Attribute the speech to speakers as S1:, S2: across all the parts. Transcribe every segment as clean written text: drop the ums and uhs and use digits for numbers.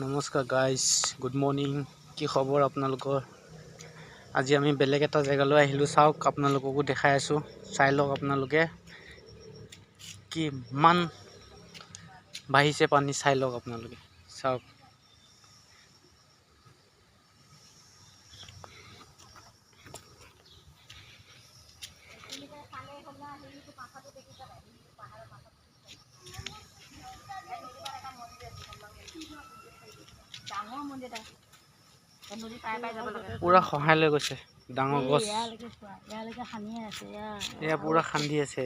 S1: নমস্কাৰ guys, good morning. কি খবৰ আপোনালোকৰ? আজি আমি বেলেগ এটা জেগালৈ আহিলোঁ। চাওক, আপোনালোককো দেখাই আছোঁ, চাই লওক আপোনালোকে কিমান বাঢ়িছে পানী। চাই লওক আপোনালোকে, চাওক। পুৰা খহাই লৈ গৈছে ডাঙৰ গছ। এয়া পুৰা খান্দি আছে।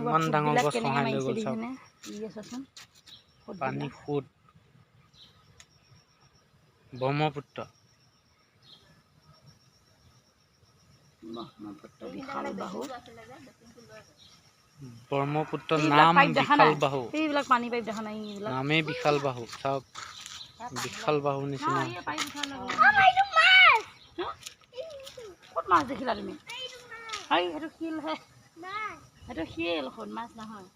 S1: ইমান ডাঙৰ গছ খহাই লৈ গ'ল। চাওক, পানী সোঁত ব্ৰহ্মপুত্ৰ। ব্ৰহ্মপুত্ৰৰ নাম বিশাল বাহু। নামেই বিশাল বাহু। চাওক, বিশাল বাহু নিচিনা।
S2: ক'ত মাছ দেখিলা তুমি? সেইটো শিলহে, সেইটো শিল, মাছ নহয়।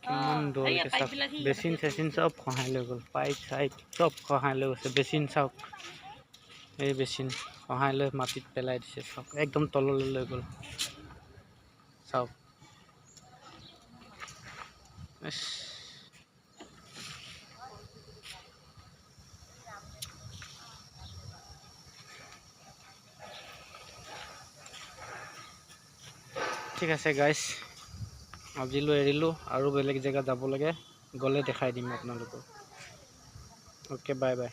S1: কিমান দূৰলৈকে চাওক, বেচিন চেচিন চব খহাই লৈ গ'ল। পাইপ চাইপ চব খহাই লৈ গৈছে। বেচিন চাওক, এই বেচিন খহাই লৈ মাটিত পেলাই দিছে। চাওক, একদম তললৈ লৈ গ'ল। চাওক, ঠিক আছে গাইজ, আজিলৈ এৰিলোঁ। আৰু বেলেগ জেগাত যাব লাগে, গ'লে দেখাই দিম আপোনালোকক। Okay, bye bye.